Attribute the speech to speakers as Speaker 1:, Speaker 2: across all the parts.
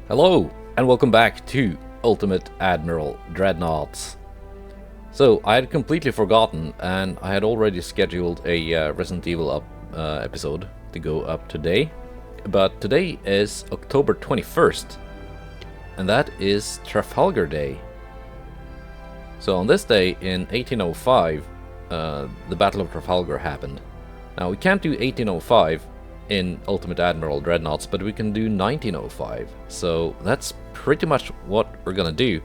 Speaker 1: Hello, and welcome back to Ultimate Admiral Dreadnoughts. So, I had completely forgotten, and I had already scheduled a Resident Evil episode to go up today. But today is October 21st, and that is Trafalgar Day. So on this day in 1805, the Battle of Trafalgar happened. Now, we can't do 1805 in Ultimate Admiral Dreadnoughts, but we can do 1905. So that's pretty much what we're gonna do.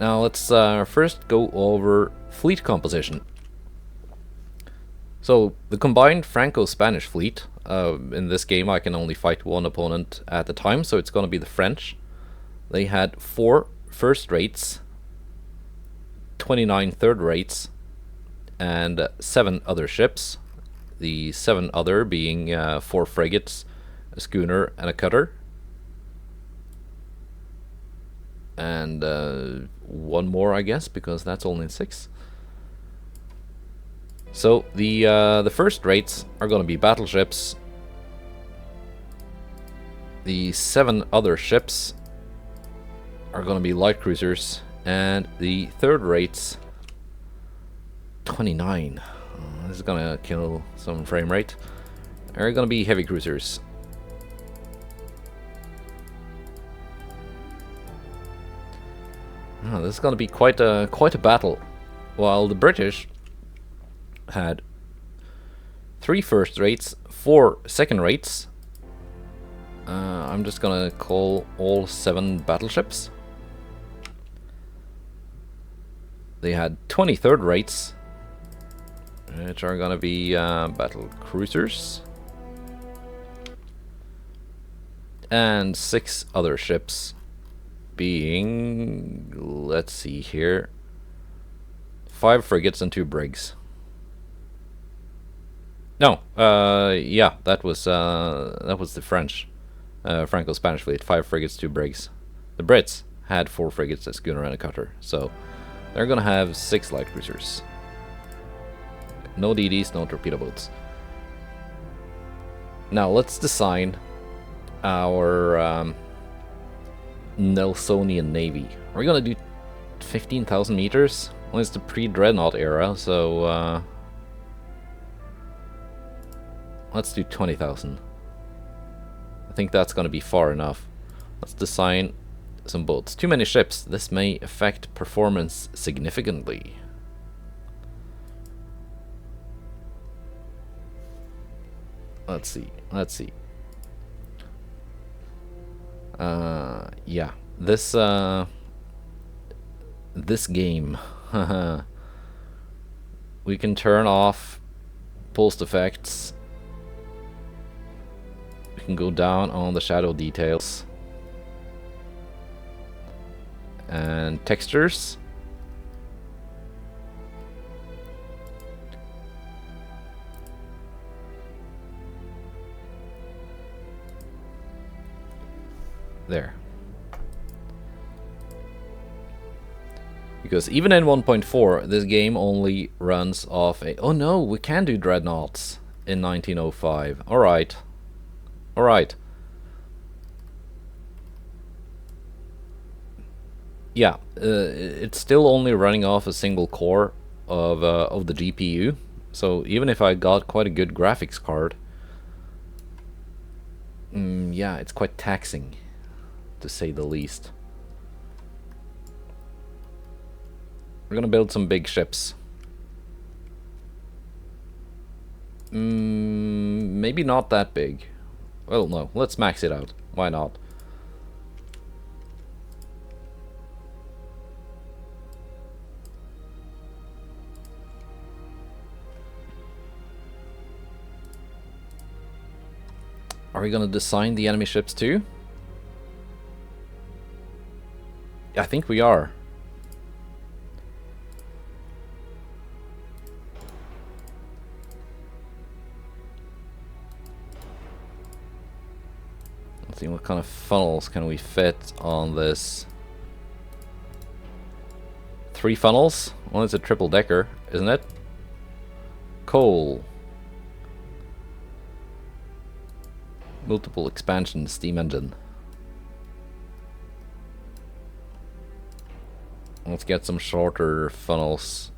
Speaker 1: Now let's first go over fleet composition. So the combined Franco-Spanish fleet, in this game I can only fight one opponent at a time, so it's gonna be the French. They had 4 first rates, 29 third rates, and 7 other ships. The 7 other being 4 frigates, a schooner, and a cutter. And 1 more, I guess, because that's only 6. So the first rates are going to be battleships. The 7 other ships are going to be light cruisers, and the third rates, 29. This is gonna kill some frame rate. Are gonna be heavy cruisers. Oh, this is gonna be quite a battle. While the British had 3 first rates, 4 second rates. I'm just gonna call all 7 battleships. They had 20 third rates, which are gonna be battle cruisers, and 6 other ships being, let's see here, 5 frigates and 2 brigs. No, yeah, that was the French, Franco-Spanish fleet. 5 frigates, 2 brigs. The Brits had 4 frigates, a schooner, and a cutter, so they're gonna have 6 light cruisers. No DDs, no torpedo boats. Now let's design our Nelsonian Navy. We're gonna do 15,000 meters. Well, it's the pre-Dreadnought era, so let's do 20,000. I think that's gonna be far enough. Let's design some boats. Too many ships. This may affect performance significantly. Let's see. Yeah, this game, we can turn off post effects. We can go down on the shadow details and textures. There. Because even in 1.4, this game only runs off a... Oh no, we can do Dreadnoughts in 1905. Alright. Alright. Yeah, it's still only running off a single core of the GPU. So even if I got quite a good graphics card, yeah, it's quite taxing, to say the least. We're gonna build some big ships. Maybe not that big. Well, no, let's max it out. Why not? Are we gonna design the enemy ships too? I think we are. Let's see, what kind of funnels can we fit on this? 3 funnels? Well, it's a triple decker, isn't it? Coal. Multiple expansion steam engine. Let's get some shorter funnels.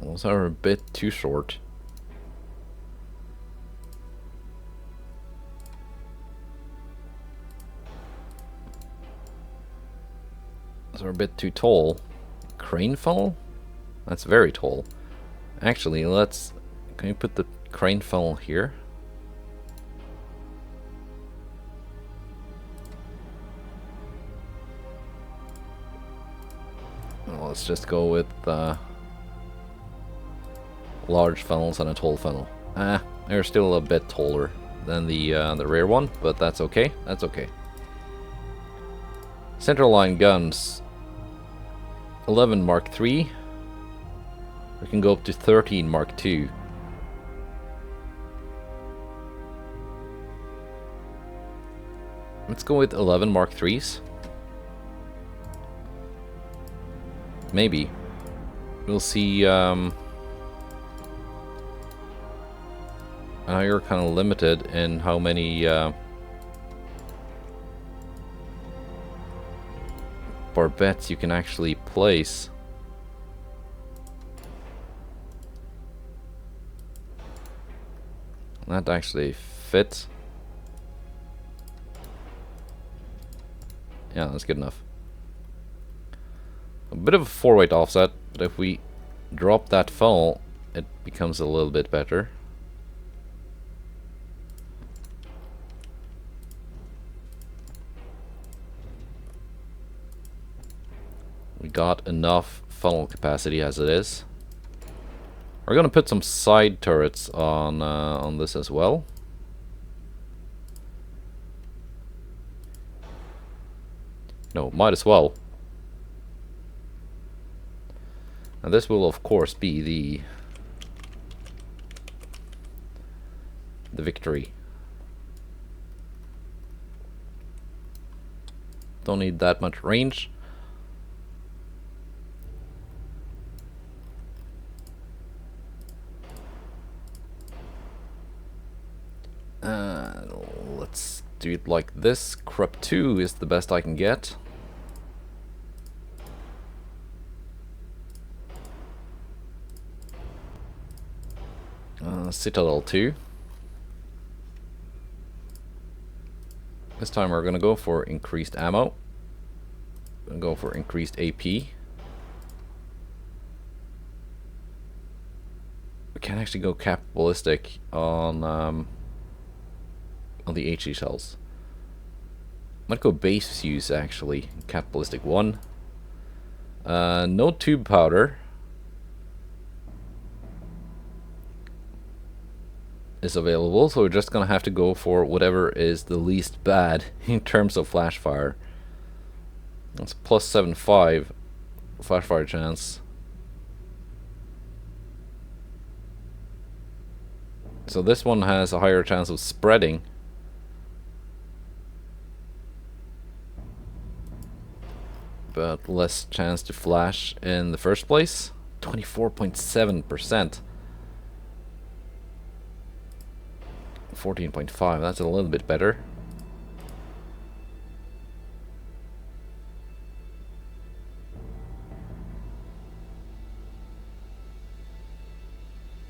Speaker 1: Those are a bit too short. Those are a bit too tall. Crane funnel? That's very tall. Actually, let's... Can you put the crane funnel here? Well, let's just go with large funnels and a tall funnel. They're still a bit taller than the rear one, but that's okay. That's okay. Centerline guns. 11 Mark III. We can go up to 13 Mark II. Let's go with 11 Mark IIIs. Maybe. We'll see. I know you're kind of limited in how many barbettes you can actually place. That actually fits. Yeah, that's good enough. A bit of a 4-weight offset, but if we drop that funnel, it becomes a little bit better. We got enough funnel capacity as it is. We're gonna put some side turrets on this as well. No, might as well. And this will of course be the victory. Don't need that much range. Let's do it like this. Crop 2 is the best I can get. Citadel 2. This time we're gonna go for increased ammo. Gonna go for increased AP. We can actually go cap ballistic on the HE shells. Might go base fuse actually. Cap ballistic 1. No tube powder is available, so we're just gonna have to go for whatever is the least bad in terms of flash fire. That's plus 7.5 flash fire chance. So this one has a higher chance of spreading. But less chance to flash in the first place. 24.7%. 14.5, that's a little bit better.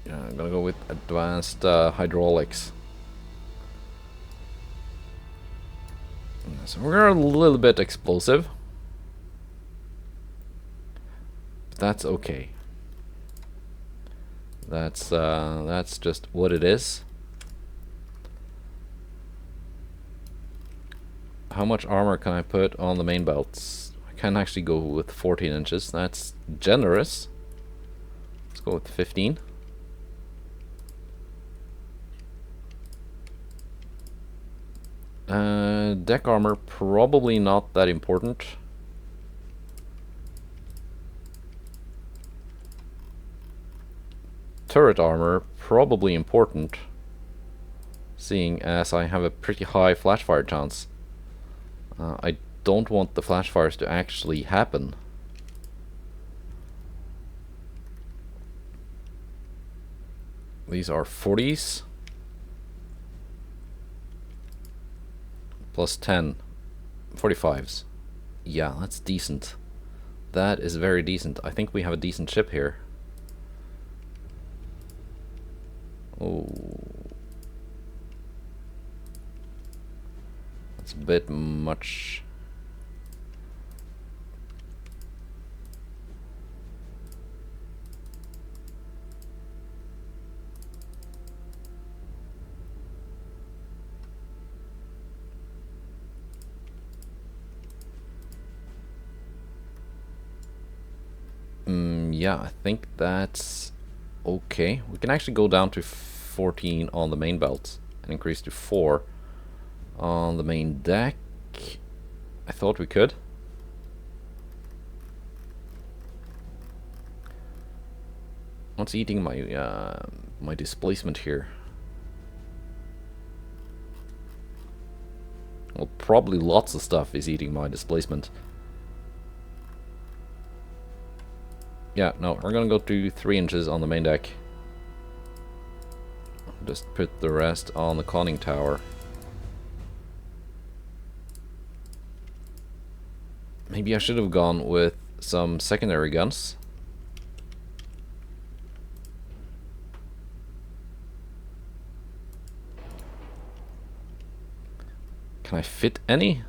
Speaker 1: Yeah, I'm gonna go with advanced hydraulics. So we're a little bit explosive. But that's okay. That's just what it is. How much armor can I put on the main belts? I can actually go with 14 inches. That's generous. Let's go with 15. Deck armor, probably not that important. Turret armor, probably important, seeing as I have a pretty high flash fire chance. I don't want the flash fires to actually happen. These are 40s. Plus 10. 45s. Yeah, that's decent. That is very decent. I think we have a decent ship here. Oh. That's a bit much. Yeah, I think that's okay. We can actually go down to 14 on the main belt and increase to 4 on the main deck. I thought we could. What's eating my my displacement here? Well, probably lots of stuff is eating my displacement. Yeah, no, we're gonna go to 3 inches on the main deck. Just put the rest on the conning tower. Maybe I should have gone with some secondary guns. Can I fit any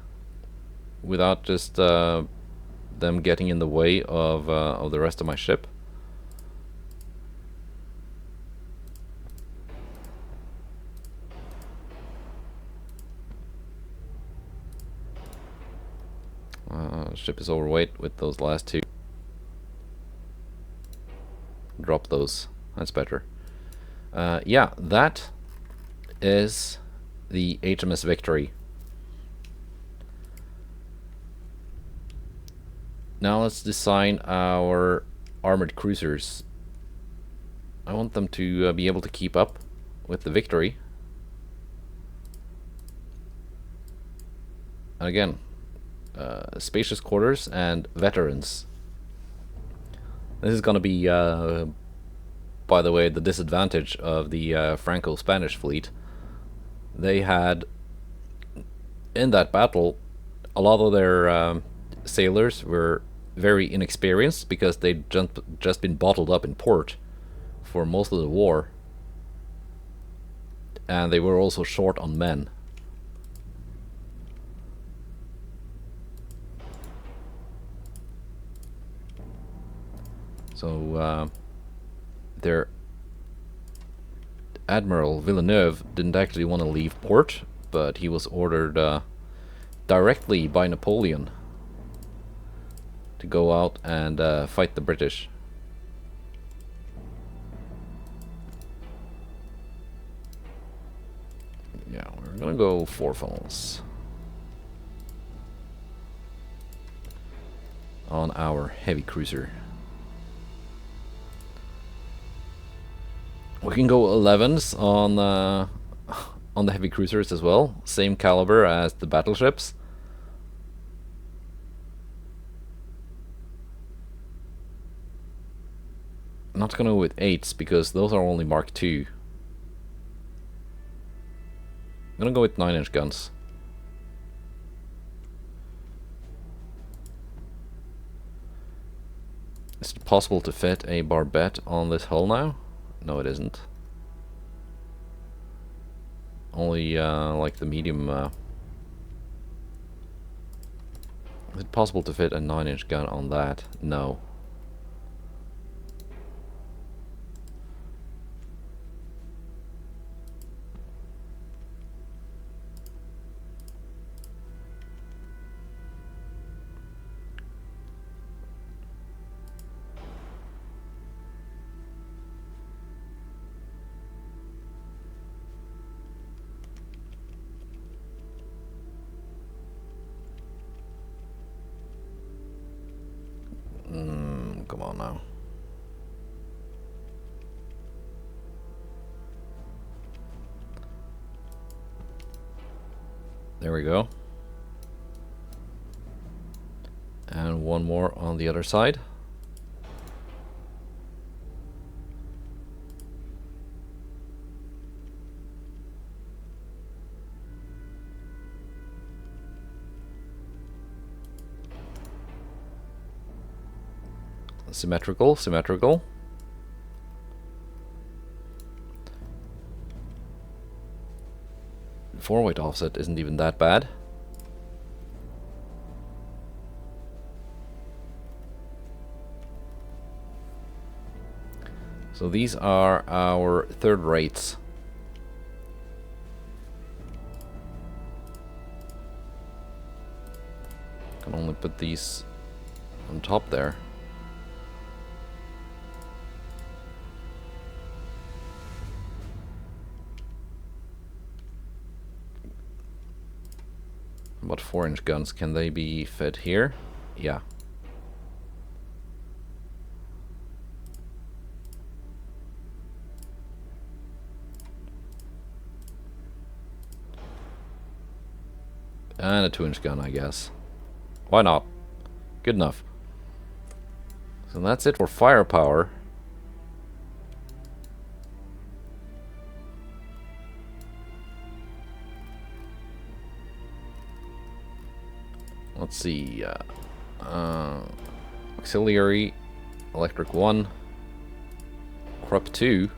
Speaker 1: without just them getting in the way of the rest of my ship? Ship is overweight with those last 2. Drop those. That's better. Yeah, that is the HMS Victory. Now let's design our armored cruisers. I want them to be able to keep up with the Victory. And again, spacious quarters and veterans. This is going to be, by the way, the disadvantage of the Franco-Spanish fleet. They had, in that battle, a lot of their sailors were very inexperienced because they'd just been bottled up in port for most of the war. And they were also short on men. So their Admiral Villeneuve didn't actually want to leave port, but he was ordered directly by Napoleon to go out and fight the British. Yeah, we're gonna go 4 funnels on our heavy cruiser. We can go 11s on the heavy cruisers as well, same caliber as the battleships. I'm not gonna go with 8s because those are only Mark II. I'm gonna go with 9-inch guns. Is it possible to fit a barbette on this hull now? No, it isn't. Only like the medium. Is it possible to fit a 9-inch gun on that? No. Come on now. There we go. And one more on the other side. Symmetrical, symmetrical. Forward offset isn't even that bad. So these are our third rates. Can only put these on top there. What 4-inch guns can they be fed here? Yeah. And a 2-inch gun, I guess. Why not? Good enough. So that's it for firepower. Let's see. Auxiliary, electric 1, Krupp 2,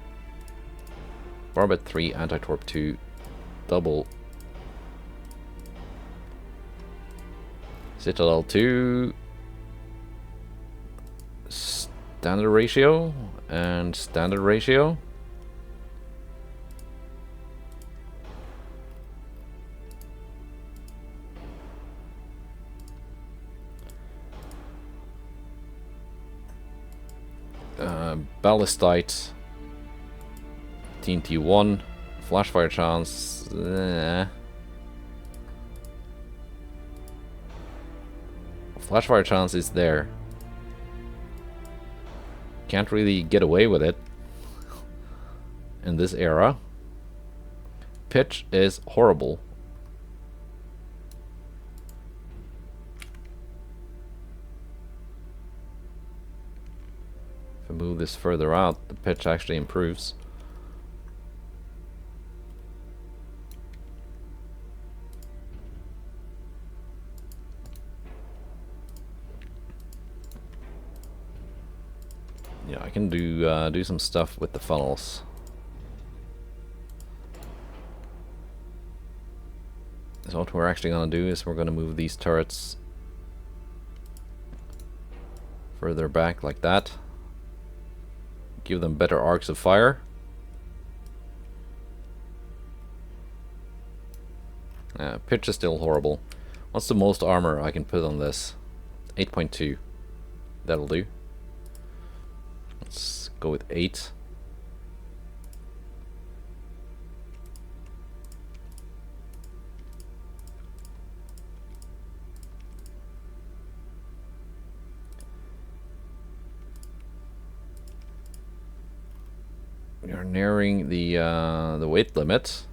Speaker 1: Barbette 3, anti-torp 2, double, Citadel 2, standard ratio, and standard ratio. Ballistite, TNT 1, flashfire chance. Flashfire chance is there. Can't really get away with it in this era. Pitch is horrible. If I move this further out, the pitch actually improves. Yeah, I can do some stuff with the funnels. So what we're actually going to do is we're going to move these turrets further back like that. Give them better arcs of fire. Pitch is still horrible. What's the most armor I can put on this? 8.2. That'll do. Let's go with 8. We are nearing the weight limit.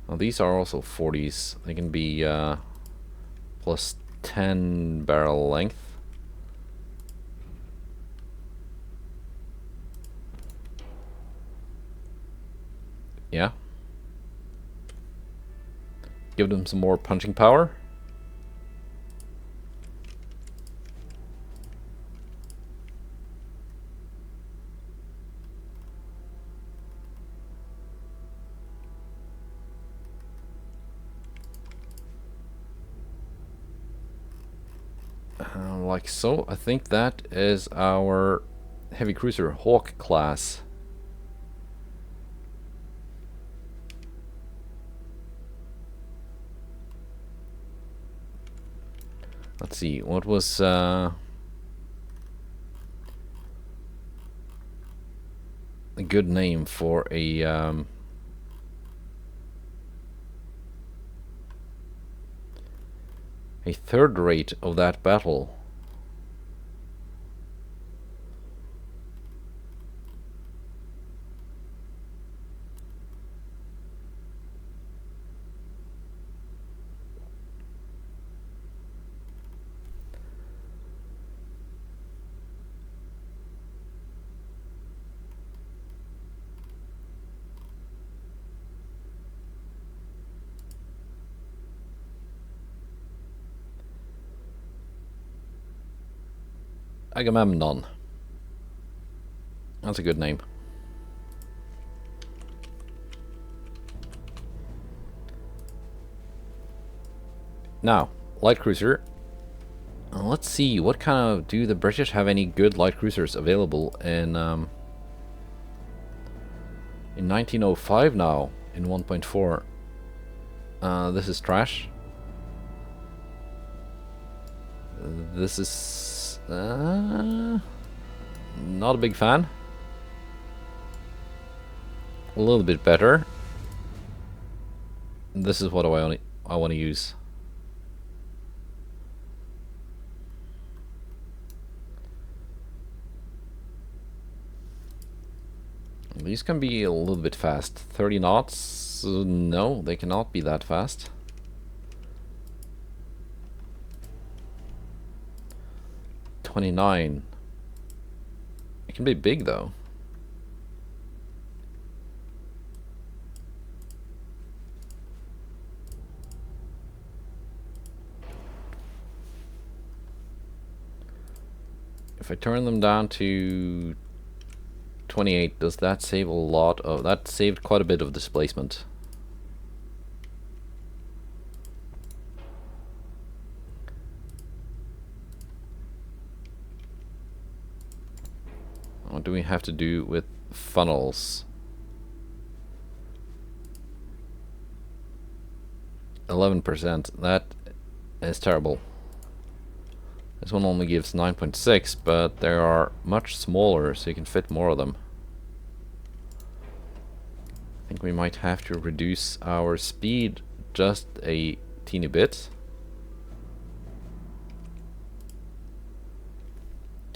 Speaker 1: Well, these are also 40s. They can be plus 10 barrel length. Yeah. Give them some more punching power. Like so. I think that is our heavy cruiser Hawk class. Let's see, what was a good name for a third rate of that battle? Agamemnon. That's a good name. Now, light cruiser. Let's see, what kind of... Do the British have any good light cruisers available in 1905 now, in 1.4? This is trash. This is... not a big fan. A little bit better. This is what I want to use. These can be a little bit fast. 30 knots? No, they cannot be that fast. $29. It can be big though. If I turn them down to 28, does that save a lot of... That saved quite a bit of displacement. What do we have to do with funnels? 11%. That is terrible. This one only gives 9.6, but they are much smaller, so you can fit more of them. I think we might have to reduce our speed just a teeny bit.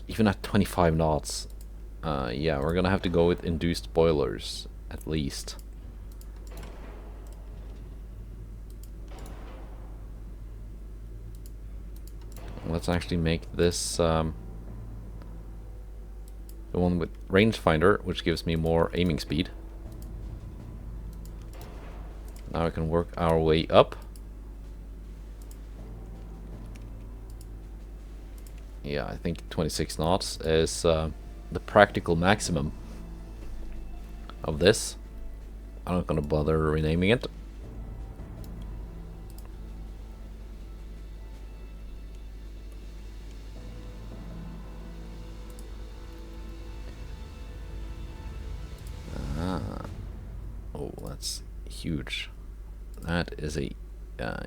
Speaker 1: Even at 25 knots. Yeah, we're gonna have to go with induced boilers, at least. Let's actually make this the one with rangefinder, which gives me more aiming speed. Now we can work our way up. Yeah, I think 26 knots is the practical maximum of this. I'm not gonna bother renaming it. Oh, that's huge. That is a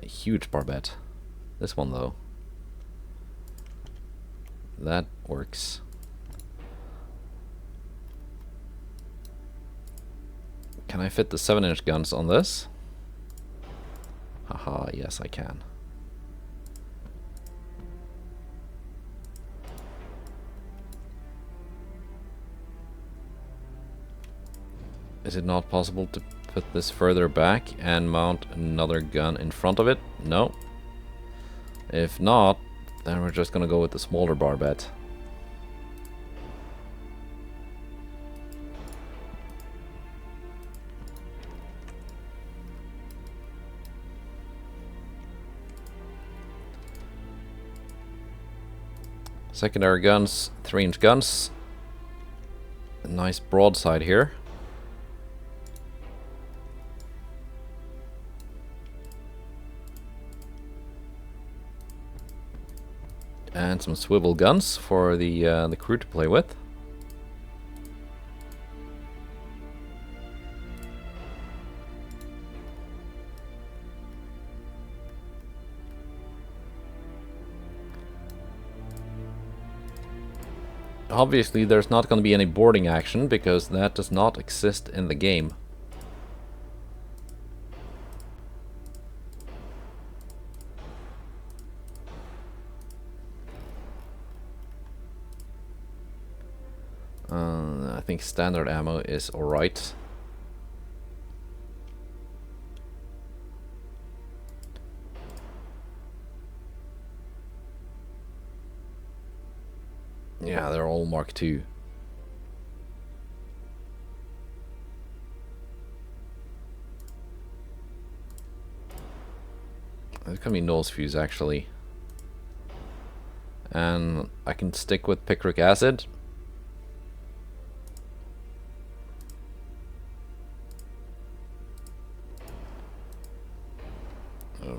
Speaker 1: huge barbette. This one though, that works. Can I fit the 7-inch guns on this? Haha, yes I can. Is it not possible to put this further back and mount another gun in front of it? No. If not, then we're just gonna go with the smaller barbette. Secondary guns, 3-inch guns. A nice broadside here. And some swivel guns for the crew to play with. Obviously there's not going to be any boarding action because that does not exist in the game. I think standard ammo is alright. Yeah, they're all Mark II. There's gonna be nose fuse actually. And I can stick with picric acid.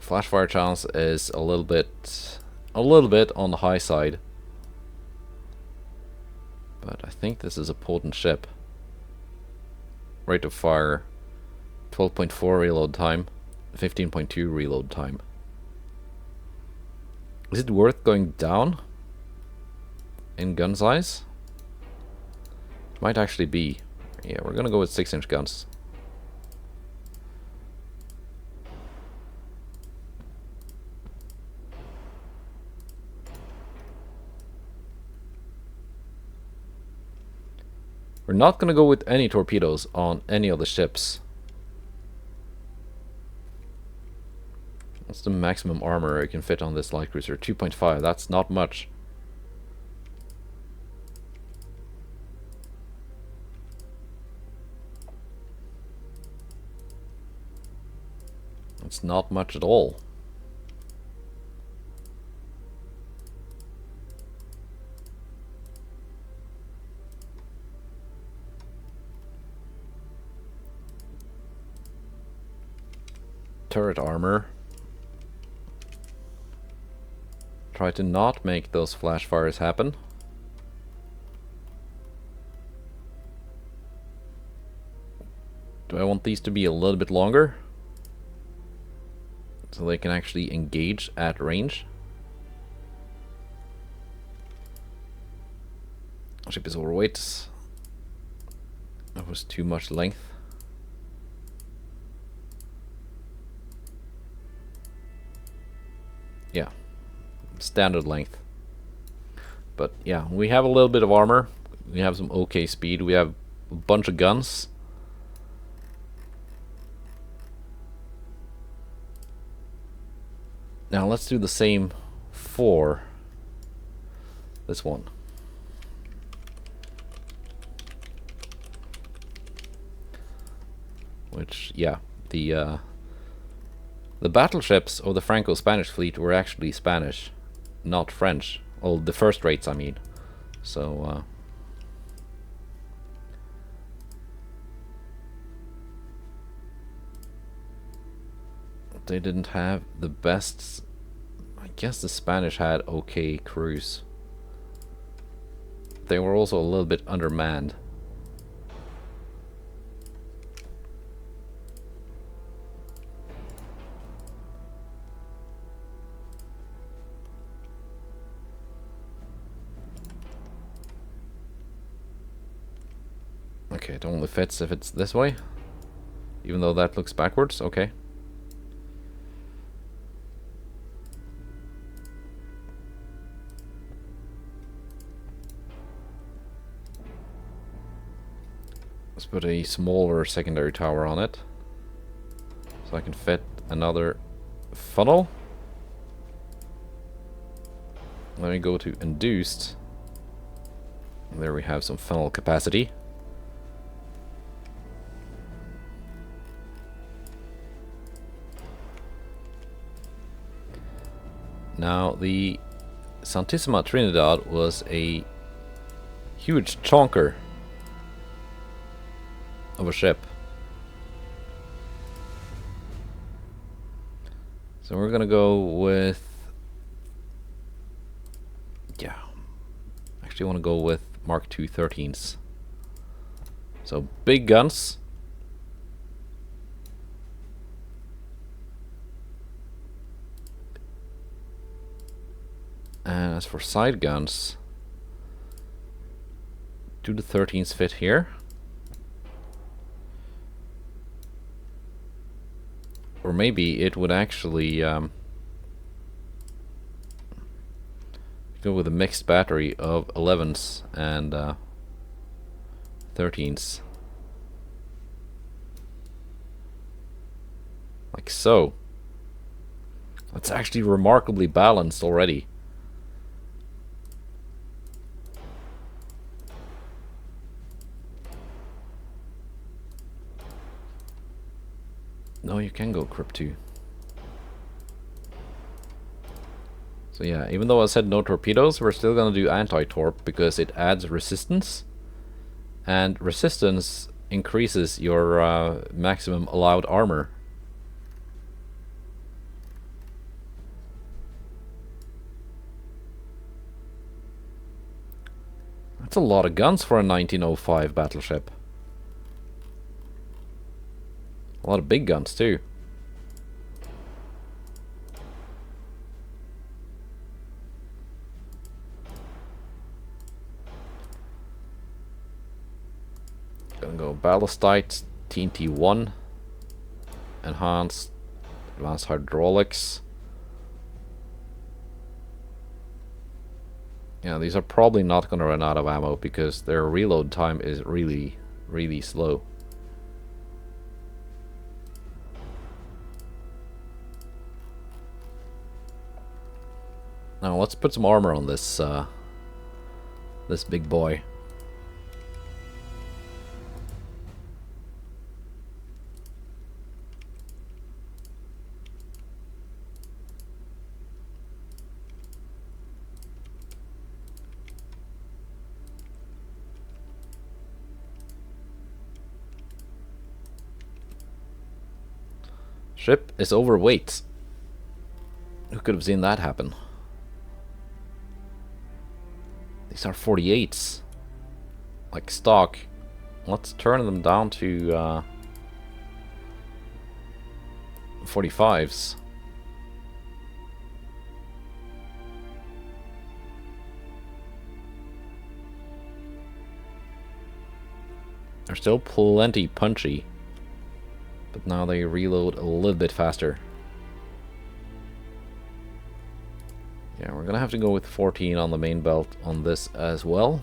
Speaker 1: Flash fire chance is a little bit on the high side. But I think this is a potent ship. Rate of fire 12.4 reload time, 15.2 reload time. Is it worth going down in gun size? Might actually be. Yeah, we're gonna go with 6-inch guns. We're not gonna go with any torpedoes on any of the ships. What's the maximum armor it can fit on this light cruiser? 2.5, that's not much. It's not much at all. Turret armor. Try to not make those flash fires happen. Do I want these to be a little bit longer? So they can actually engage at range. Ship is overweight. That was too much length. Yeah, standard length. But yeah, we have a little bit of armor. We have some okay speed. We have a bunch of guns. Now let's do the same for this one. Which, yeah, the battleships of the Franco-Spanish fleet were actually Spanish, not French. Oh, the first rates, I mean. So, they didn't have the best. I guess the Spanish had okay crews. They were also a little bit undermanned. Okay, it only fits if it's this way. Even though that looks backwards, okay. Let's put a smaller secondary tower on it. So I can fit another funnel. Let me go to induced. There we have some funnel capacity. Now, the Santissima Trinidad was a huge chonker of a ship. So we're gonna go with... yeah. Actually want to go with Mark II 13s. So, big guns. And as for side guns, do the 13s fit here? Or maybe it would actually go with a mixed battery of 11s and 13s. Like so. That's actually remarkably balanced already. No, you can go Crypt 2. So yeah, even though I said no torpedoes, we're still gonna do anti-torp because it adds resistance, and resistance increases your maximum allowed armor. That's a lot of guns for a 1905 battleship. A lot of big guns too. Gonna go ballistite, TNT-1, enhanced, advanced hydraulics. Yeah, these are probably not gonna run out of ammo because their reload time is really, really slow. Now let's put some armor on this this big boy. Ship is overweight. Who could have seen that happen? These are 48s. Like stock. Let's turn them down to 45s. They're still plenty punchy, but now they reload a little bit faster. Yeah, we're gonna have to go with 14 on the main belt on this as well.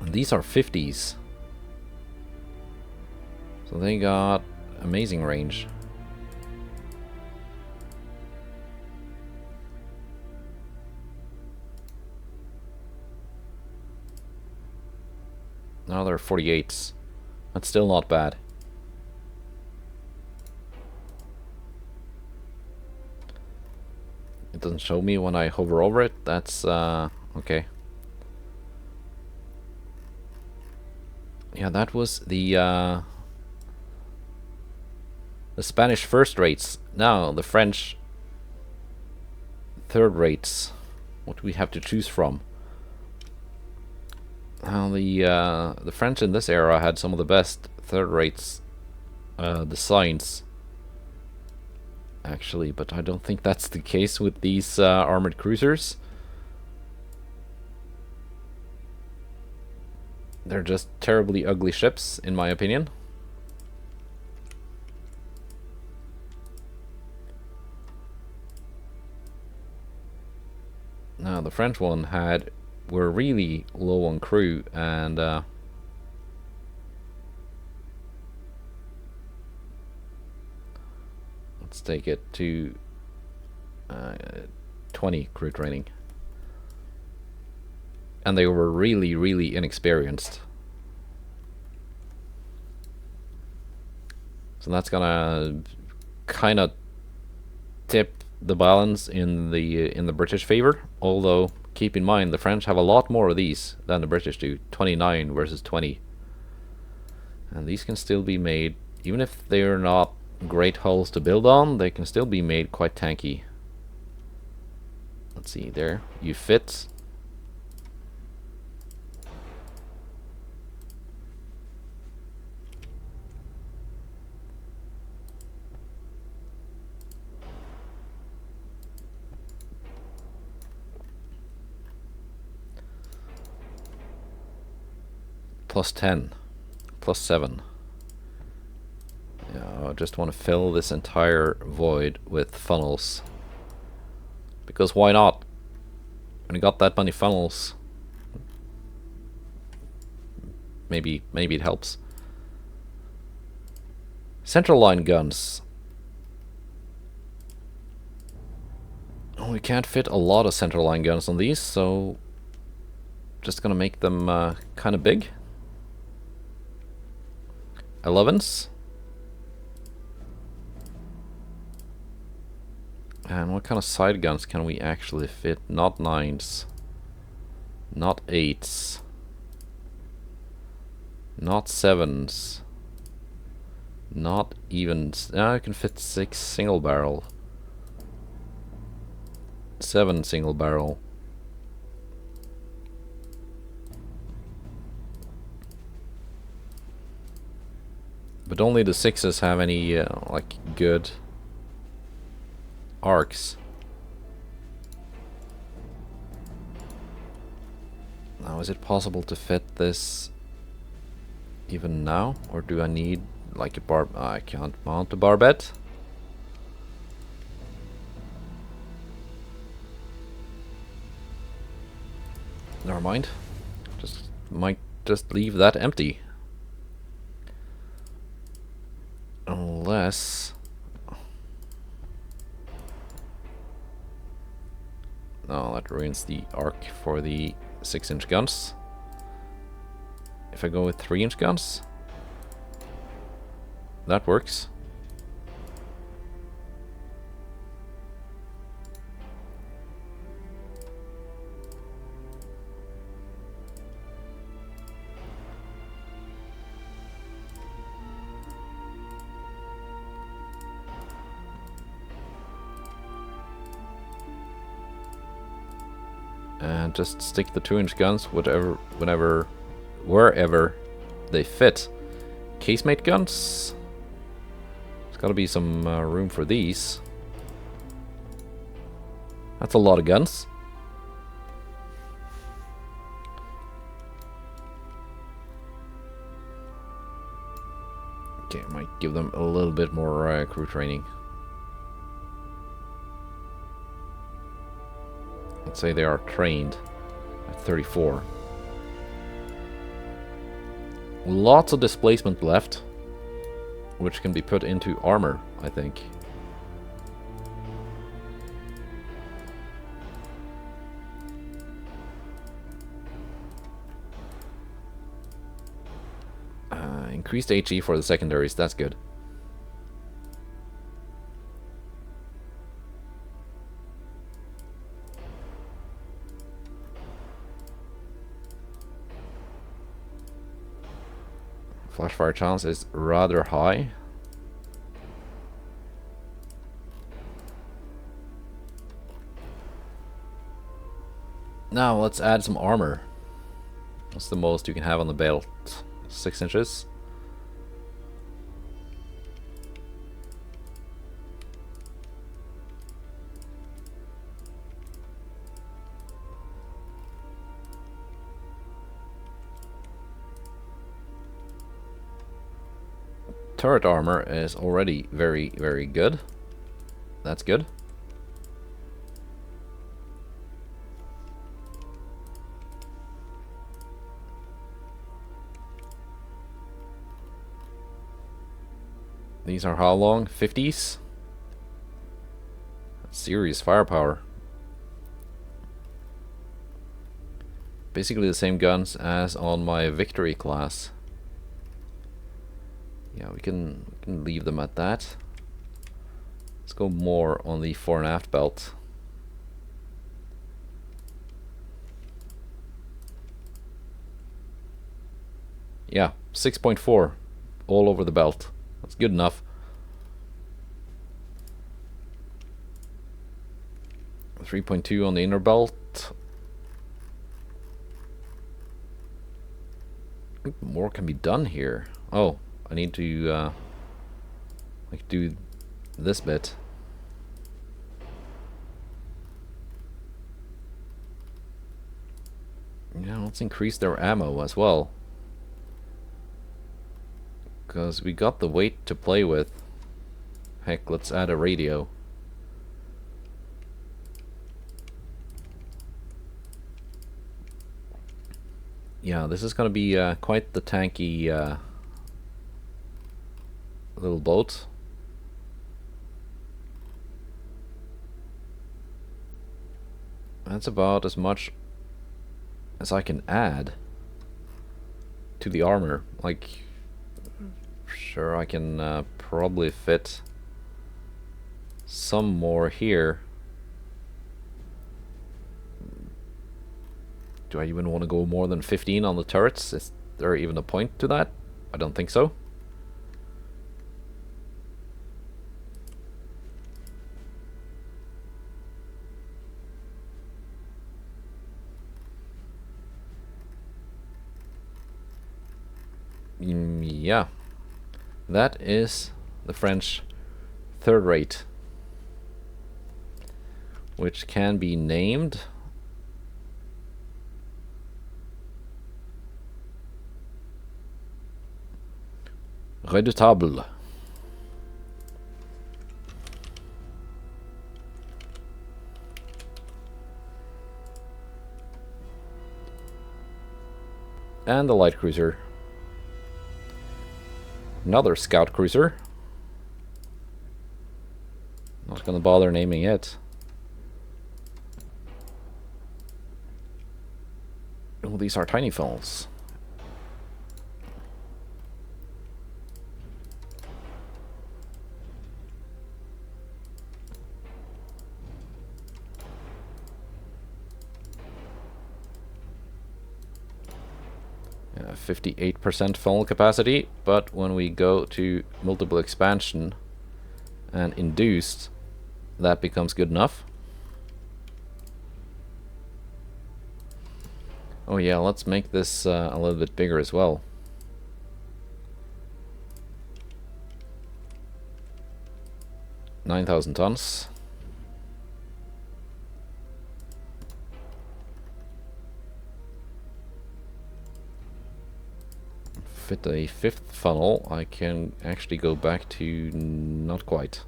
Speaker 1: And these are 50s. So they got amazing range. Now they're 48s. That's still not bad. It doesn't show me when I hover over it. That's okay. Yeah, that was the Spanish first rates. Now the French third rates. What do we have to choose from? Now the French in this era had some of the best third rates designs, actually, but I don't think that's the case with these armored cruisers. They're just terribly ugly ships, in my opinion. Now the French one were really low on crew, and let's take it to 20 crew training. And they were really, really inexperienced. So that's gonna kind of tip the balance in the British favor. Although, keep in mind, the French have a lot more of these than the British do. 29 versus 20. And these can still be made, even if they're not great hulls to build on, they can still be made quite tanky. Let's see, there, you fit. Plus 10, plus 7. Yeah, I just want to fill this entire void with funnels. Because why not? When you got that many funnels, maybe it helps. Central line guns. We can't fit a lot of centerline guns on these, so just gonna make them kind of big. 11s. And what kind of side guns can we actually fit? Not 9s. Not 8s. Not 7s. Not even... I can fit 6 single barrel. 7 single barrel. But only the 6s have any like good arcs. Now, is it possible to fit this even now, or do I need like a bar? I can't mount a barbette. Never mind. Might just leave that empty. Unless... No, that ruins the arc for the 6-inch guns. If I go with 3-inch guns, that works. And just stick the 2-inch guns wherever they fit. Casemate guns. There's got to be some room for these. That's a lot of guns. Okay, I might give them a little bit more crew training. Let's say they are trained at 34. Lots of displacement left, which can be put into armor, I think. Increased HE for the secondaries, that's good. Flash fire chance is rather high. Now let's add some armor. What's the most you can have on the belt? 6 inches. Turret armor is already very, very good. That's good. These are how long? 50s? That's serious firepower. Basically the same guns as on my Victory class. Yeah, we can leave them at that. Let's go more on the fore and aft belt. Yeah, 6.4 all over the belt. That's good enough. 3.2 on the inner belt. I think more can be done here. Oh, I need to like do this bit. Yeah, let's increase their ammo as well, because we got the weight to play with. Heck, let's add a radio. Yeah, this is gonna be quite the tanky little boat. That's about as much as I can add to the armor. Like, sure, I can probably fit some more here. Do I even want to go more than 15 on the turrets? Is there even a point to that? I don't think so. Yeah, that is the French third rate, which can be named Redoutable. And the light cruiser. Another scout cruiser. Not gonna bother naming it. Oh, these are tiny fells. Yeah, 58% funnel capacity, but when we go to multiple expansion and induced, that becomes good enough. Oh yeah, let's make this a little bit bigger as well. $9,000 tons. Fit a fifth funnel. I can actually go back to not quite.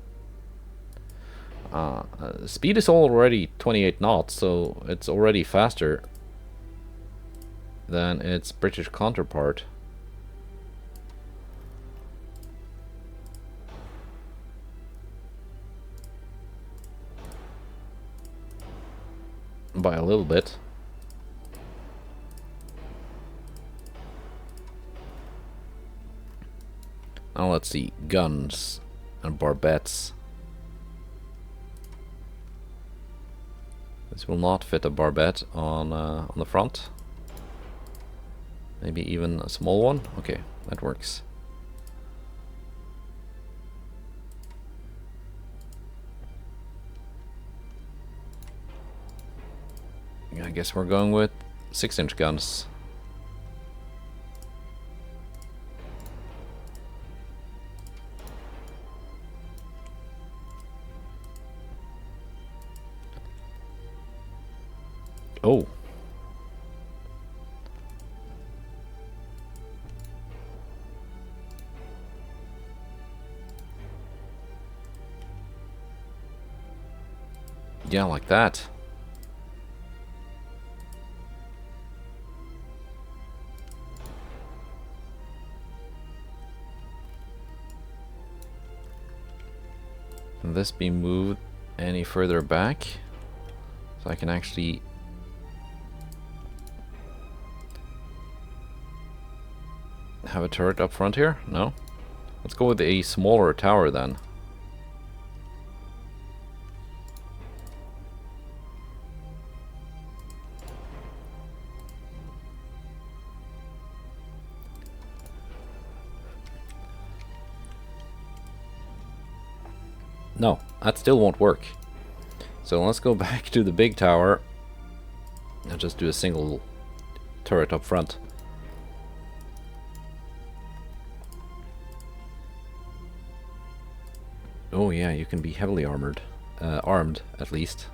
Speaker 1: Speed is already 28 knots, so it's already faster than its British counterpart. By a little bit. Now let's see, guns and barbettes. This will not fit a barbette on the front. Maybe even a small one. Okay, that works. I guess we're going with 6-inch guns. Oh. Yeah, like that. Can this be moved any further back? So I can actually have a turret up front here? No? Let's go with a smaller tower then. No, that still won't work. So let's go back to the big tower and just do a single turret up front. Oh yeah, you can be heavily armored. Armed, at least.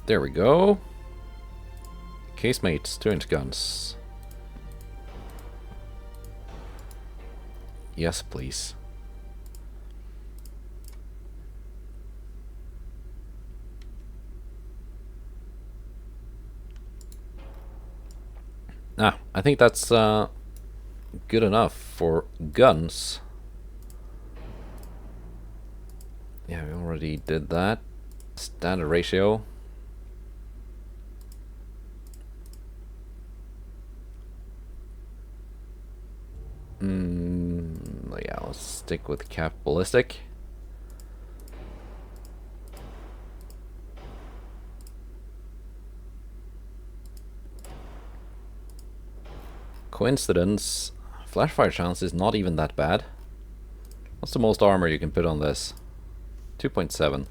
Speaker 1: There we go. Casemates, 2-inch guns. Yes, please. I think that's good enough for guns. Yeah, we already did that. Standard ratio. Yeah, let's stick with cap ballistic. Coincidence. Flash fire chance is not even that bad. What's the most armor you can put on this? 2.7.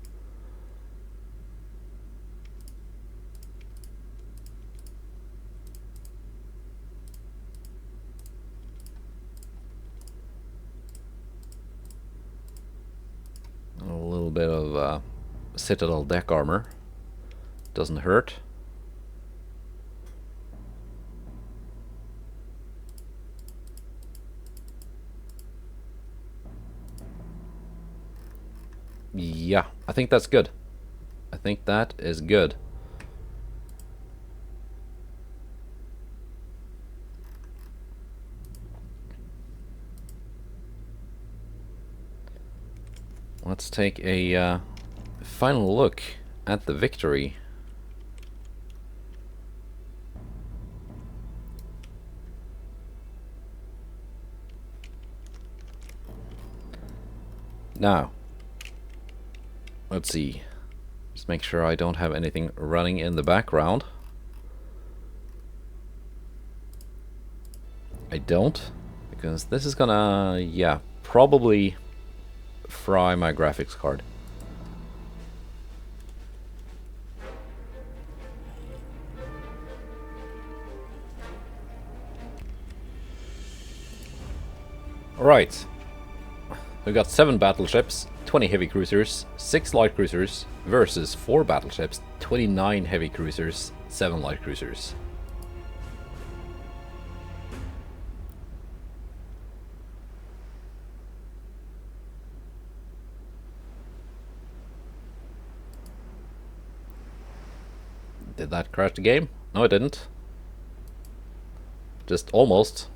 Speaker 1: A little bit of Citadel deck armor. Doesn't hurt. Yeah, I think that's good. I think that is good. Let's take a final look at the victory. Now, let's see. Just make sure I don't have anything running in the background. I don't, because this is gonna, yeah, probably fry my graphics card. Alright. We've got 7 battleships, 20 heavy cruisers, 6 light cruisers, versus 4 battleships, 29 heavy cruisers, 7 light cruisers. Did that crash the game? No, it didn't. Just almost.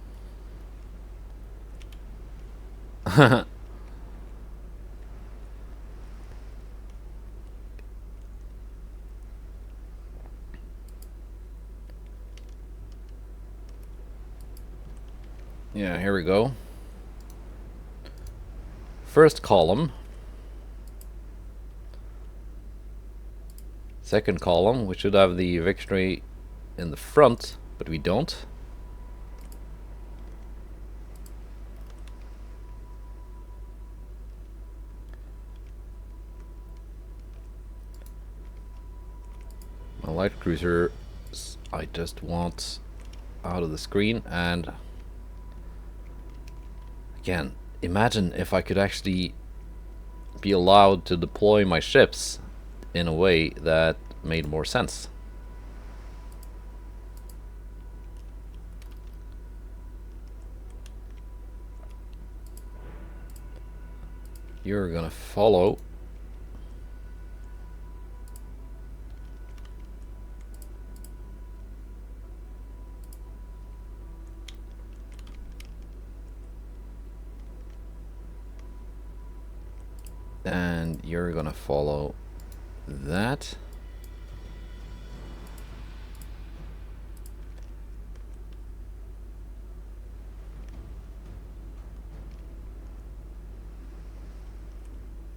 Speaker 1: Yeah, here we go. First column. Second column, we should have the victory in the front, but we don't. My light cruiser, I just want out of the screen. And again, imagine if I could actually be allowed to deploy my ships in a way that made more sense. You're gonna follow. And you're gonna follow that.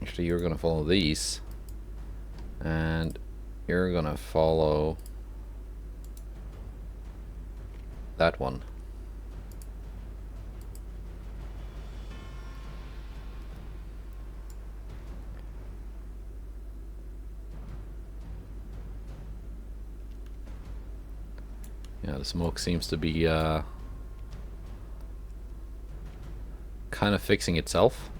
Speaker 1: Actually, you're gonna follow these. And you're gonna follow that one. Yeah, the smoke seems to be kind of fixing itself.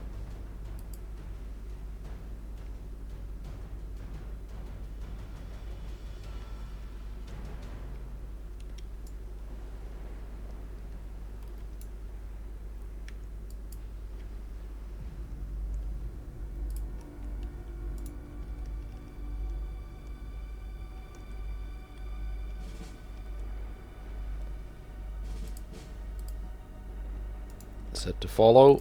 Speaker 1: Set to follow.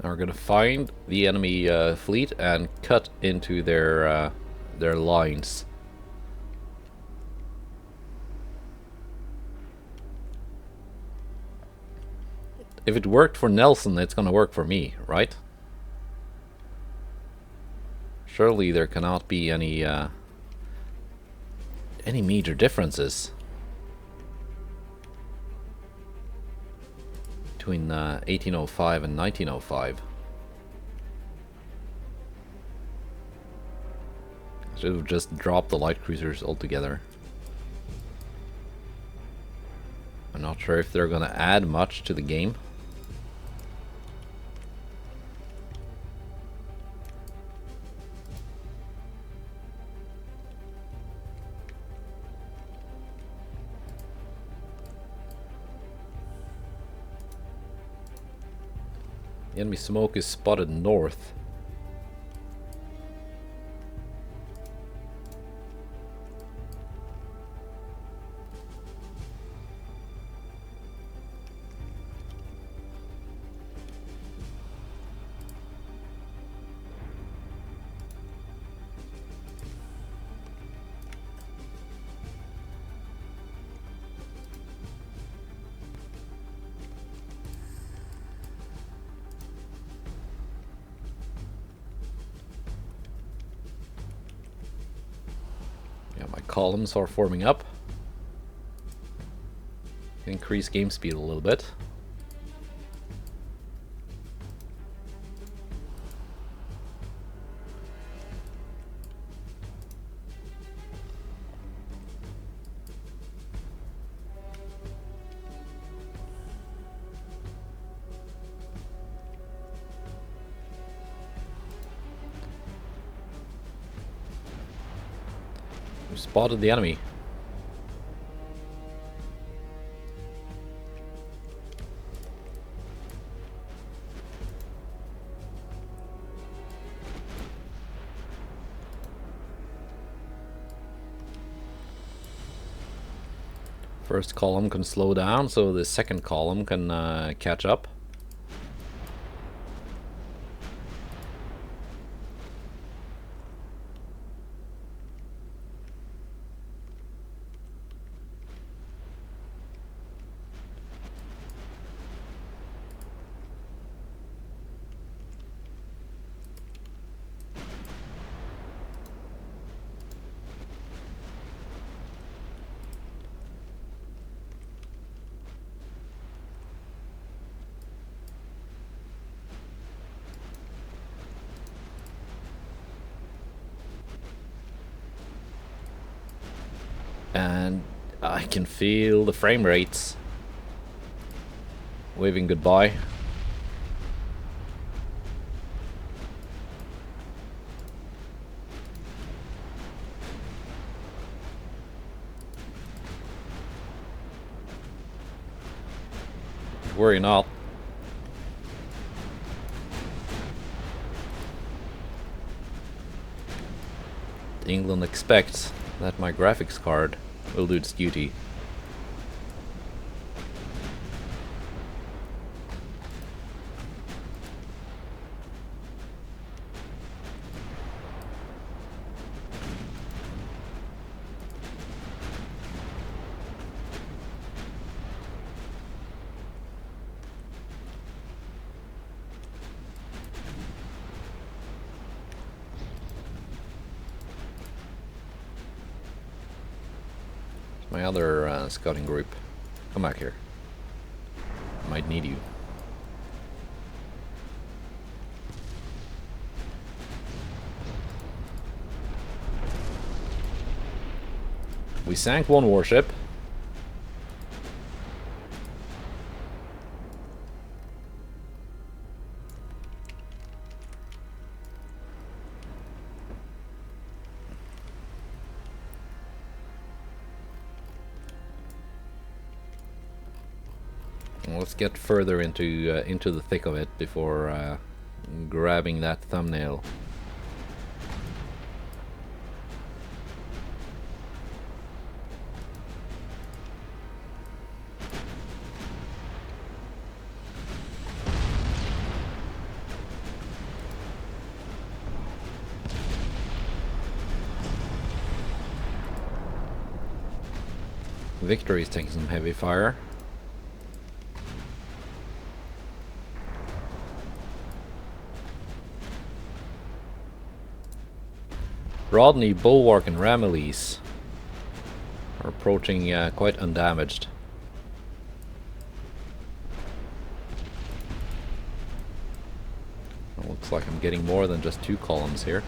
Speaker 1: And we're gonna find the enemy fleet and cut into their lines. If it worked for Nelson, it's gonna work for me, right? Surely there cannot be any major differences between 1805 and 1905. Should have just dropped the light cruisers altogether. I'm not sure if they're gonna add much to the game. The enemy smoke is spotted north. Yeah, my columns are forming up. Increase game speed a little bit. We spotted the enemy. First column can slow down, so the second column can catch up. And I can feel the frame rates waving goodbye. Worry not. England expects that my graphics card will do its duty. My other scouting group. Come back here. Might need you. We sank one warship. Let's get further into the thick of it before grabbing that thumbnail. Victory is taking some heavy fire. Rodney, Bulwark and Ramillies are approaching quite undamaged. It looks like I'm getting more than just 2 columns here.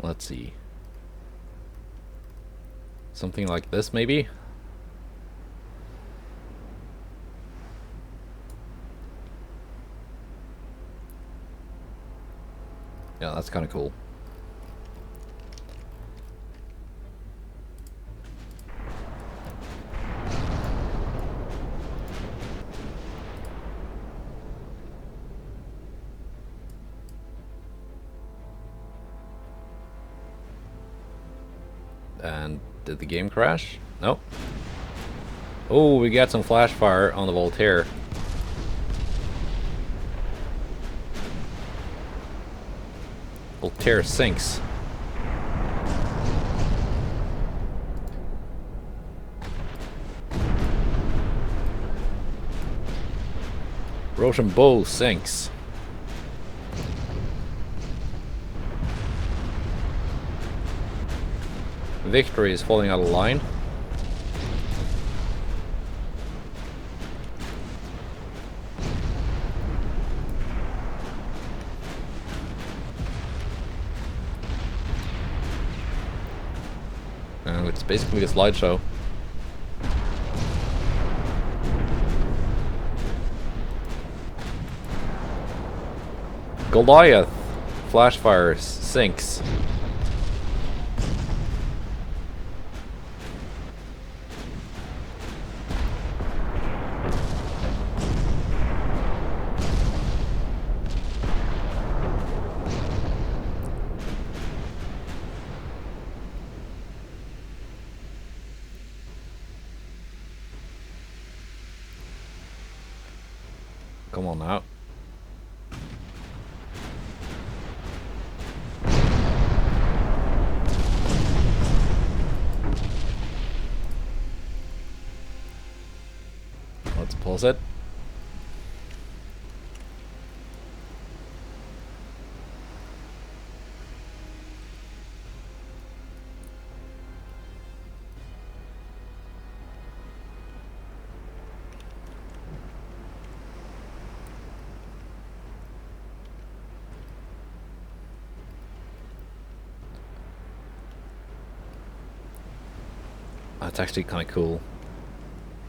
Speaker 1: Let's see. Something like this, maybe? Yeah, that's kind of cool. And did the game crash? Nope. Oh, we got some flash fire on the Voltaire. Voltaire sinks. Rochambeau sinks. Victory is falling out of line. It's basically a slideshow. Goliath flashfire sinks. Come on now. Let's pulse it. That's actually kind of cool.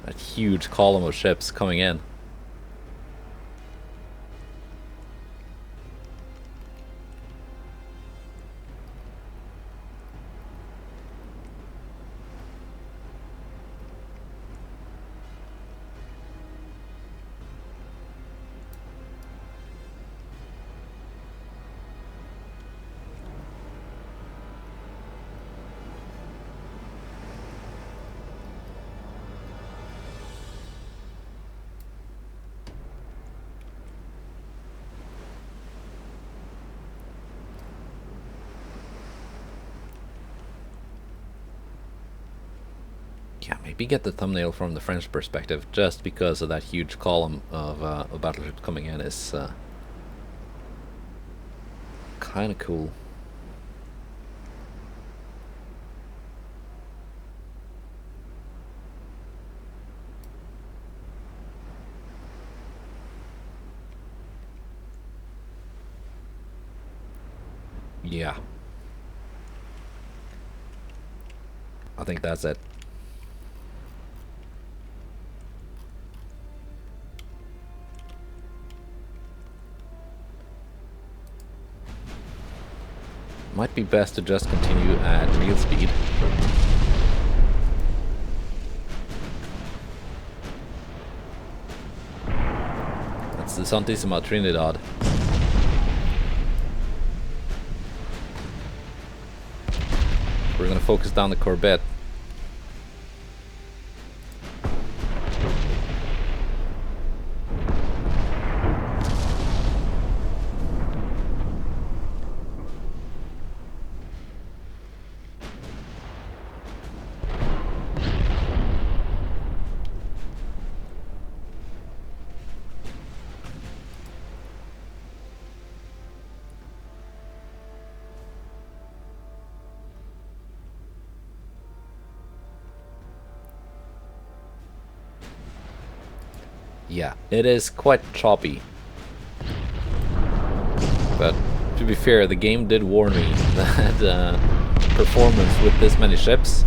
Speaker 1: That huge column of ships coming in. Yeah, maybe get the thumbnail from the French perspective, just because of that huge column of battleships coming in is kind of cool. Yeah. I think that's it. Might be best to just continue at real speed. That's the Santissima Trinidad. We're gonna focus down the corvette. Yeah, it is quite choppy. But to be fair, the game did warn me that performance with this many ships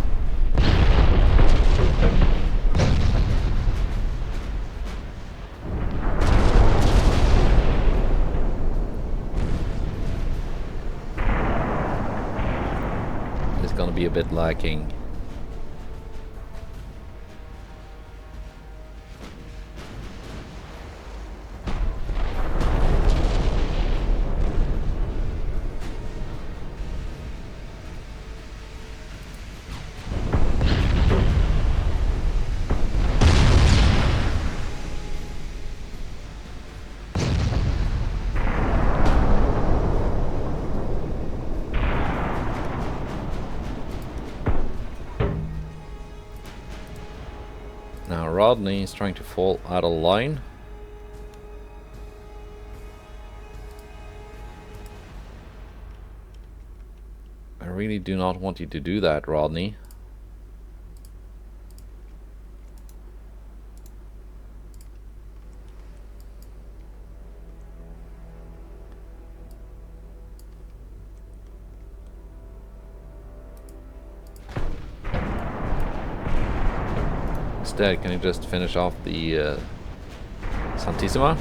Speaker 1: is gonna be a bit lacking. Now Rodney is trying to fall out of line. I really do not want you to do that, Rodney. Instead, can you just finish off the Santissima?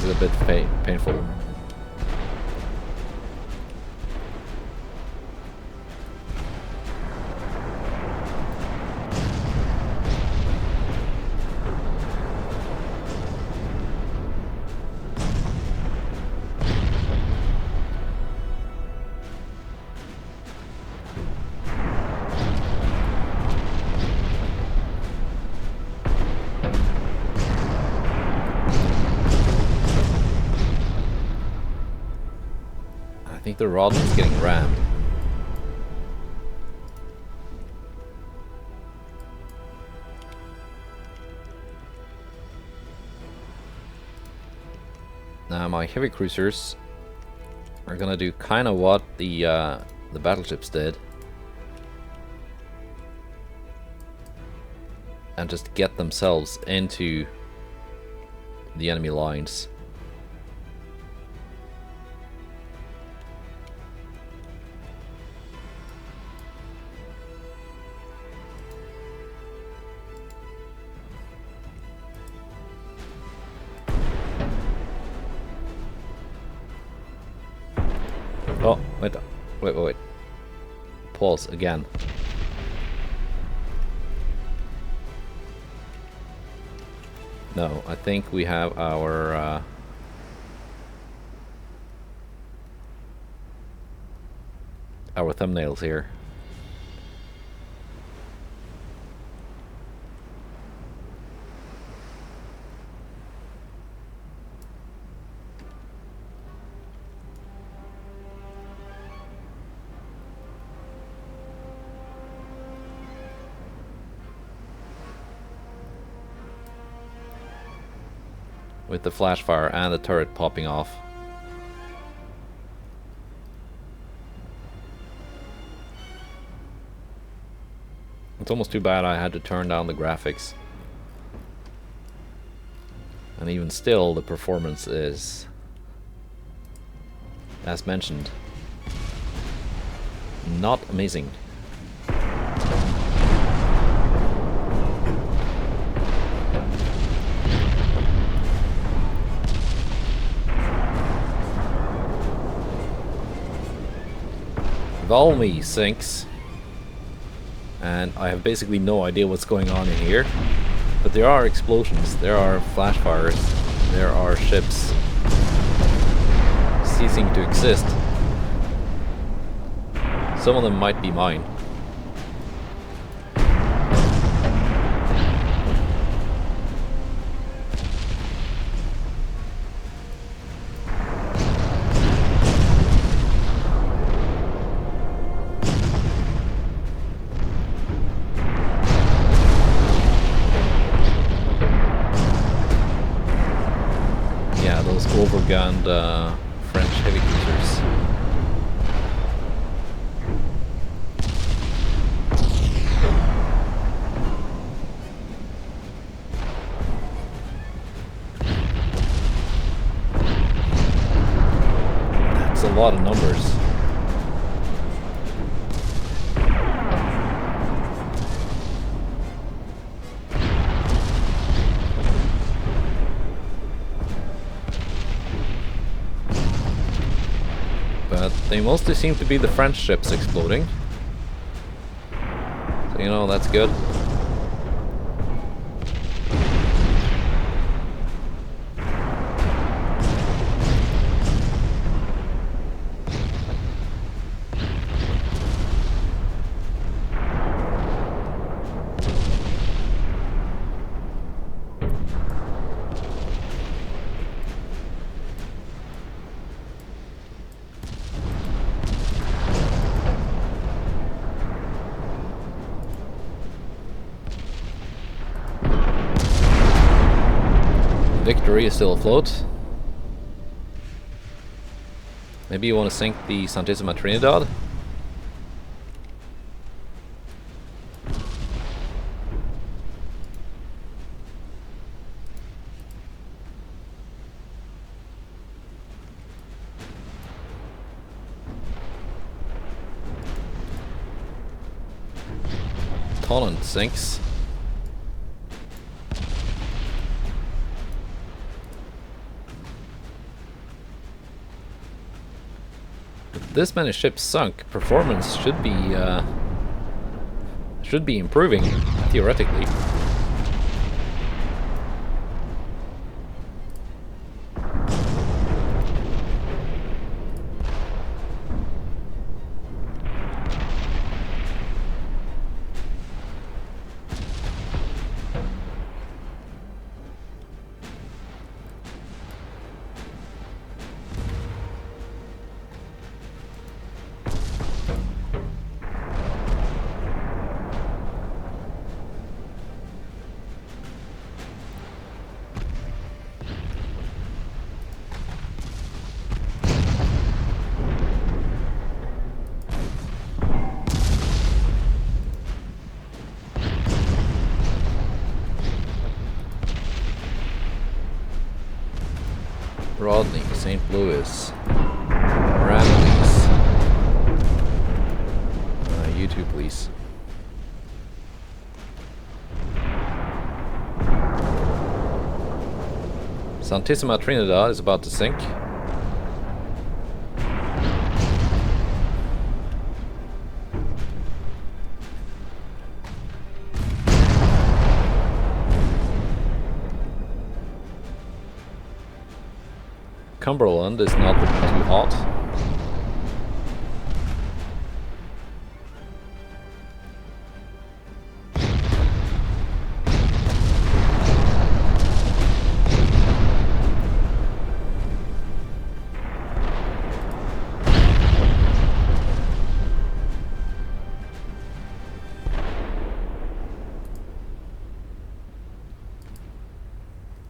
Speaker 1: A bit painful. I think the Rodney's getting rammed. Now my heavy cruisers are gonna do kind of what the battleships did, and just get themselves into the enemy lines. Oh, wait. Pause again. No, I think we have our thumbnails here. With the flash fire and the turret popping off. It's almost too bad I had to turn down the graphics. And even still, the performance is, as mentioned, not amazing. Valmy sinks, and I have basically no idea what's going on in here, but there are explosions, there are flash fires, there are ships ceasing to exist. Some of them might be mine. Overgunned French heavy cruisers. That's a lot of numbers. But they mostly seem to be the French ships exploding. So, you know, that's good. Victory is still afloat. Maybe you want to sink the Santissima Trinidad? Tonnant sinks. This many ships sunk, performance should be improving, theoretically. Rodney, St. Louis, Ramillies. You too, please. Santissima Trinidad is about to sink. Cumberland is not looking too hot.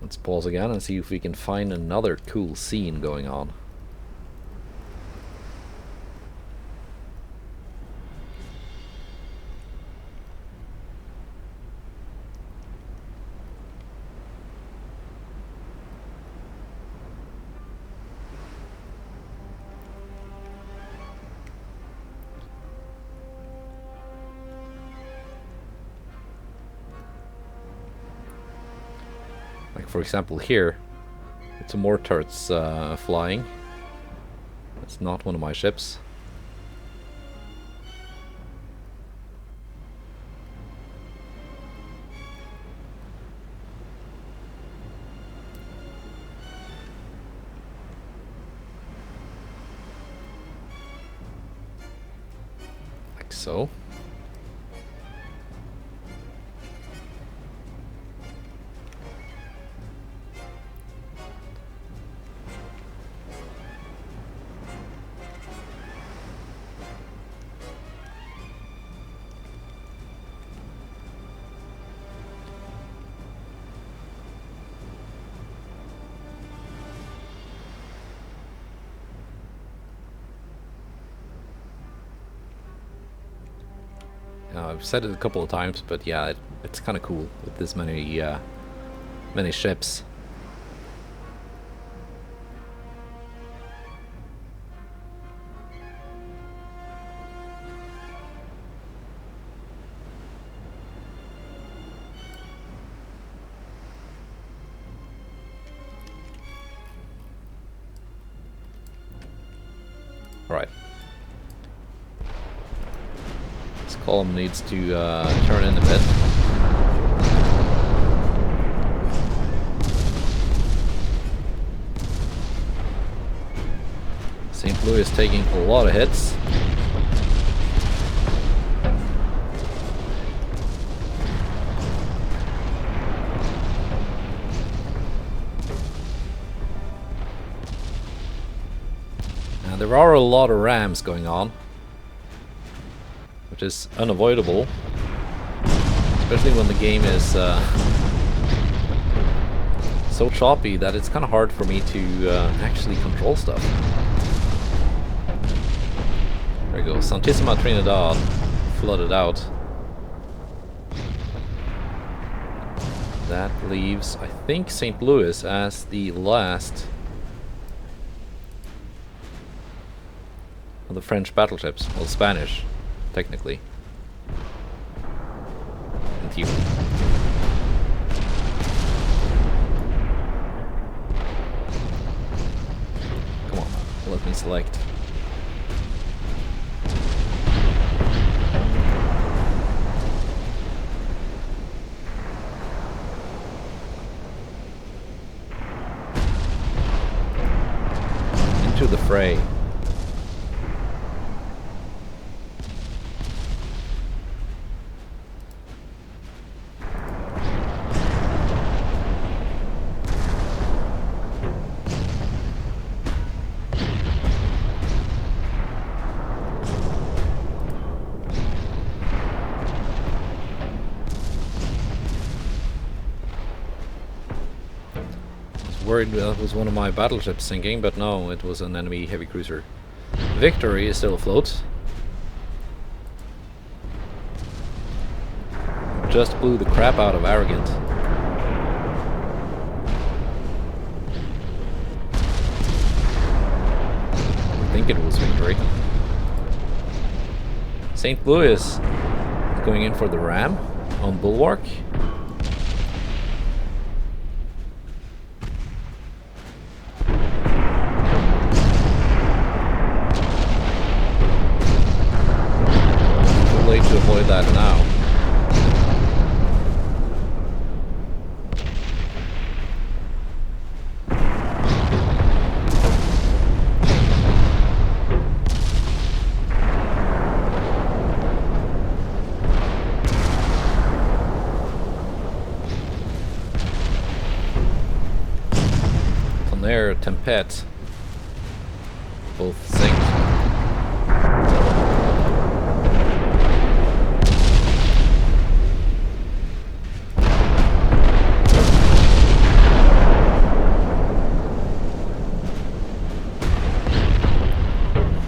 Speaker 1: Let's pause again and see if we can find another cool scene going on. Like for example here, it's some more turrets flying. That's not one of my ships. Like so. I've said it a couple of times, but yeah, it's kind of cool with this many ships. All right. Column needs to turn in a bit. St. Louis is taking a lot of hits. And there are a lot of rams going on, which is unavoidable, especially when the game is so choppy that it's kind of hard for me to actually control stuff. There we go, Santissima Trinidad flooded out. That leaves, I think, St. Louis as the last of the French battleships, well, Spanish. Technically. And you. Come on, let me select. Into the fray. Worried that was one of my battleships sinking, but no, it was an enemy heavy cruiser. Victory is still afloat. Just blew the crap out of Arrogant. I think it was Victory. St. Louis is going in for the ram on Bulwark. To avoid that now. From there, Tempête both sink.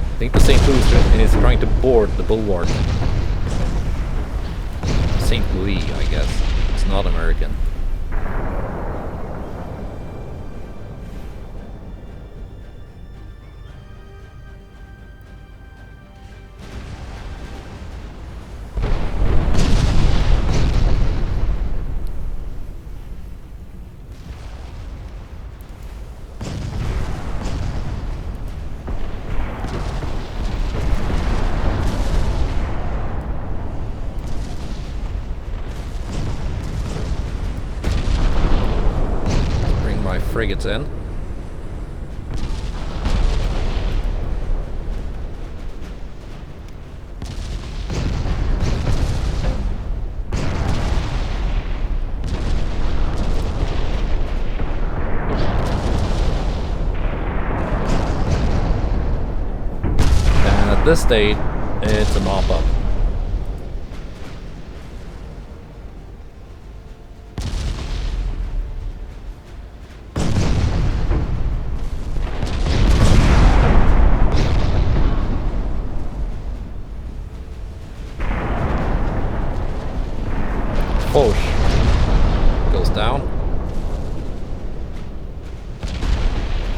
Speaker 1: I think the St. Louis is trying to board the Bulwark. St. Louis, I guess. It's not American. frigates in. And at this stage, it's a mop-up. Goes down.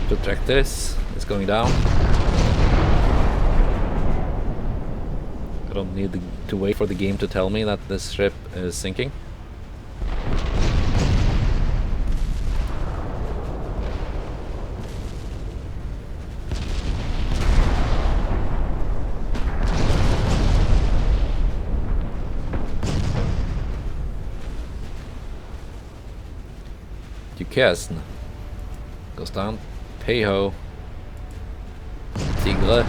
Speaker 1: Subtract this. It's going down. I don't need to wait for the game to tell me that this ship is sinking. Duquesne goes down. Peiho. Tigre.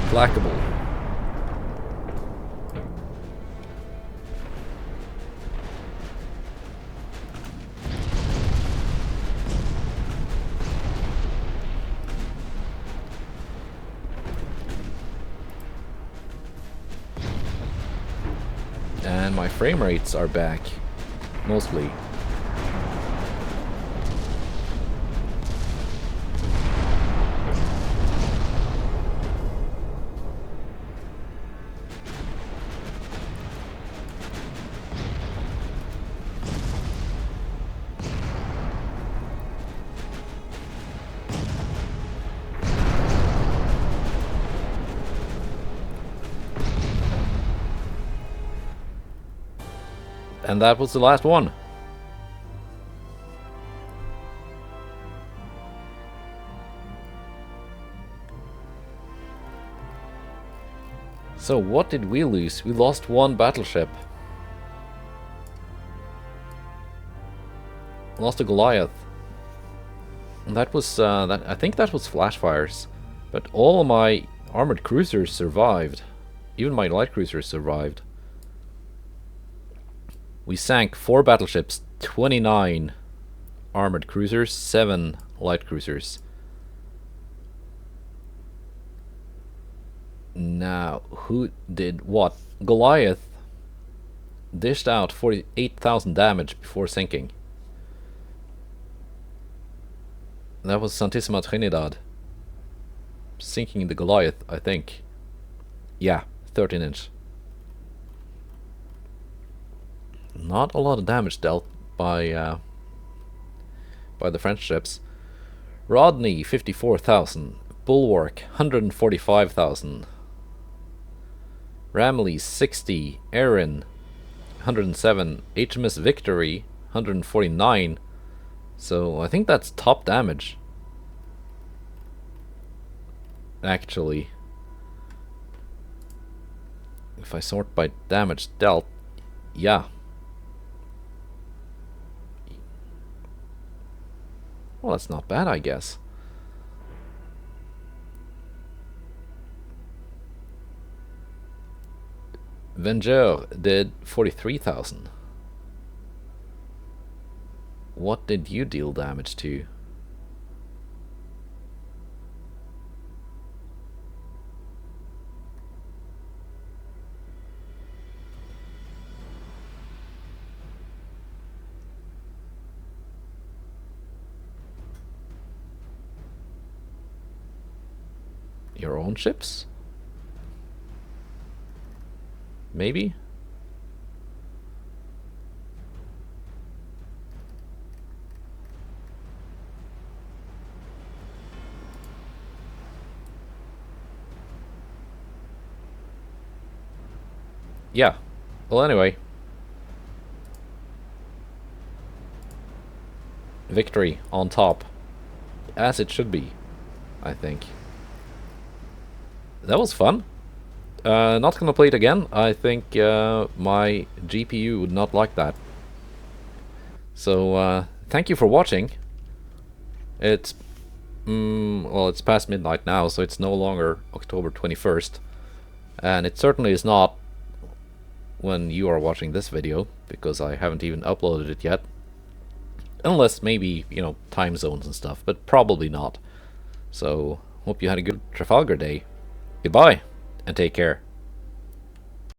Speaker 1: Flackable. And my frame rates are back. Mostly. And that was the last one. So what did we lose? We lost one battleship. Lost a Goliath. And that was I think that was flash fires. But all of my armored cruisers survived. Even my light cruisers survived. We sank 4 battleships, 29 armored cruisers, 7 light cruisers. Now, who did what? Goliath dished out 48,000 damage before sinking. That was Santissima Trinidad. Sinking the Goliath, I think. Yeah, 13-inch. Not a lot of damage dealt by the French ships. Rodney, 54,000. Bulwark, 145,000. Ramillies, 60. Erin, 107. HMS Victory, 149. So I think that's top damage. Actually. If I sort by damage dealt, yeah. Well, that's not bad, I guess. Vengeur did 43,000. What did you deal damage to? Your own ships? Maybe? Yeah. Well, anyway. Victory on top. As it should be, I think. That was fun. Not gonna play it again. I think my GPU would not like that. So thank you for watching. It's well, it's past midnight now, so it's no longer October 21st, and it certainly is not when you are watching this video, because I haven't even uploaded it yet. Unless maybe, you know, time zones and stuff, but probably not. So, hope you had a good Trafalgar day. Goodbye, and take care.